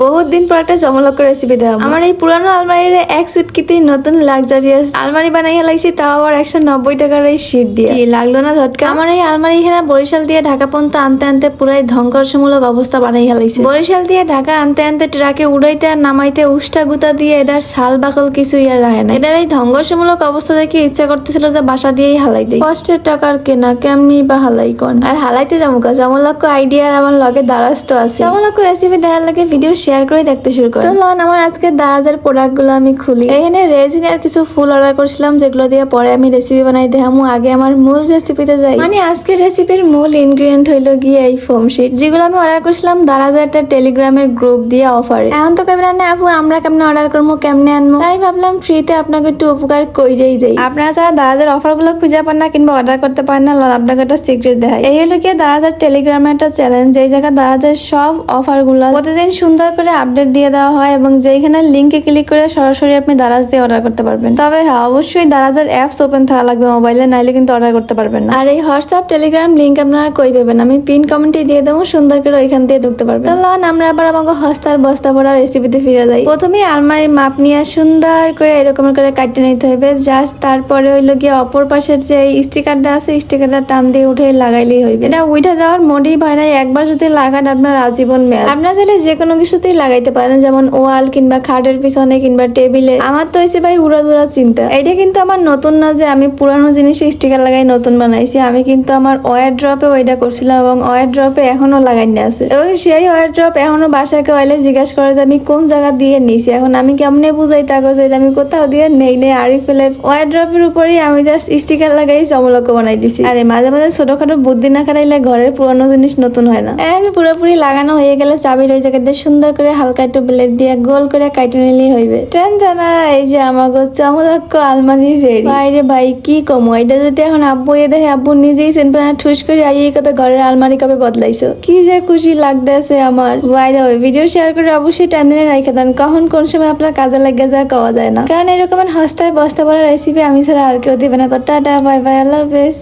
বহুত দিন পর একটা চমলক রেসিপি দেওয়া আমার এই পুরানো আলমারির এক সুটকিতেই নতুন লাক্সারিয়াস আলমারি বানাইয়া লাগছি, তাও আবার 190 টাকার এই শীট দিয়ে। কি লাগলো না ঝটকা? আমার এই আলমারি এখানে বরিশাল দিয়ে ঢাকা পর্যন্ত আনতে আনতে পুরাই ধ্বংকর্ষমূলক অবস্থা বানাইয়া লাগছে। বরিশাল দিয়ে ঢাকা আনতে আনতে ট্রাকে উড়াইতে আর নামাইতে উষ্টা গুতা দিয়ে এটার ছাল বাকল কিছুই আর রাহে না। এটার এই ধ্বংকর্ষমূলক অবস্থা দেখে ইচ্ছা করতেছিল যে বাসা দিয়েই হালাই দেয়। কষ্টের টাকার কেনা কেমনি বা হালাই কন আর হালাইতে যাবো কা। চমলক আইডিয়া আর আমার লগে দারাস্ত আছে। চমলক রেসিপি দেখার লাগে ভিডিও শেয়ার করে দেখতে শুরু করেন। তো লন আমার আজকে দারাজের প্রোডাক্ট গুলো আমি খুলি। এখানে রেজিন আর কিছু ফুল অর্ডার করছিলাম, যেগুলো দিয়ে পরে আমি রেসিপি বানাই দেখামু। আগে আমার মূল রেসিপিতে যাই। মানে আজকের রেসিপির মূল ইনগ্রেডিয়েন্ট হইলো গিয়ে এই ফোম শিট, যেগুলো আমি অর্ডার করছিলাম দারাজের একটা টেলিগ্রামের গ্রুপ দিয়ে অফারে। এখন তো কেমন না আপু আমরা কেমনে অর্ডার করবো কেমনে আনবো, তাই ভাবলাম ফ্রিতে আপনাকে একটু উপকার কইরেই দেই। আপনারা যারা দারাজের অফার গুলো খুঁজে পান না কিংবা অর্ডার করতে পারেন না, আপনাকে একটা সিক্রেট দেখাই। এই হলো গিয়ে দারাজের টেলিগ্রামের একটা চ্যালেঞ্জ, যেই জায়গায় দারাজের সব অফার গুলো প্রতিদিন সুন্দর করে আপডেট দিয়ে দেওয়া হয় এবং যেখানে লিঙ্কে ক্লিক করে সরাসরি আপনি দারাজ দিয়ে অর্ডার করতে পারবেন। তবে হ্যাঁ, অবশ্যই দারাজের অ্যাপস ওপেন থাকা লাগবে মোবাইলে, নাইলে কিন্তু অর্ডার করতে পারবেন না। আর এই হোয়াটসঅ্যাপ টেলিগ্রাম লিঙ্ক আপনারা কই পাবেন আমি পিন কমেন্টে দিয়ে দেবো, সুন্দর করে ওইখান দিয়ে ঢুকতে পারবেন। তো লন আমরা আবার আমাকে হস্তার বস্তা ভরা রেসিপিতে ফিরে যাই। প্রথমে আলমারির মাপ নিয়ে সুন্দর করে এরকম করে কাটতে নিতে হবে জাস্ট। তারপরে হইলো গিয়ে অপর পাশের যে স্টিকারটা আছে স্টিকারটা টান দিয়ে উঠে লাগাইলেই হইবে। এটা উঠে যাওয়ার মোটেই ভয় নাই, একবার যদি লাগান আপনার আজীবন মেয়াদ। আপনারা চাইলে যে কোনো কিছুতেই লাগাইতে পারেন, যেমন ওয়াল কিংবা খাটের পিছনে কিংবা টেবিলে। আমার তো হয়েছে ভাই উড়াদুরা চিন্তা। এটা কিন্তু আমার নতুন না যে আমি পুরানো জিনিসে স্টিকার লাগাই নতুন বানাইছি। আমি কিন্তু আমার ওয়ার ড্রপে ওইটা করছিলাম এবং ওয়ার ড্রপে এখনো লাগাইনি আছে। এবং সেই ওয়ার ড্রপ এখনো বাসাকে ওয়াইলে জিজ্ঞাসা করে যে আমি কোন জায়গা দিয়ে নিছি। এখন আমি কেমনে বুঝাই তাকে যে আমি কোথাও দিয়ে নেই আরিফেলের ওয়ার ড্রপের উপরেই আমি জাস্ট স্টিকার লাগাই চমলক বানাই দিছি। আরে মাঝে মাঝে ছোটখাটো বুদ্ধি না খাটাইলে ঘরের পুরানো জিনিস নতুন হয় না। পুরোপুরি লাগানো হয়ে গেলে চাবির ওই জায়গাতে সুন্দর করে হালকা একটু ব্লেড দিয়ে গোল করে কাটে নিলেই হইবে। ট্রেন জানা এই যে আমাকে চমলক আলমারি রেডি। বাইরে ভাই কি কমো, এটা যদি এখন আব্বু দেখে আব্বু নিজেই সেনপা ঠুস করে আইয়ে কবে ঘরের আলমারি কবে বদলাইছো, কি যে খুশি লাগতেছে আমার। বাইরে ওই ভিডিও শেয়ার করে অবশ্যই টাইমলাইনে রাখা দেন, কখন কোন সময় আপনার কাজে লাগে যায় কওয়া যায় না। কারণ এরকম হস্তায় বস্তা ভরা রেসিপি আমি ছাড়া আর কেউ দিবে না। তো টাটা বাই বাই, আল্লাহ হাফেজ।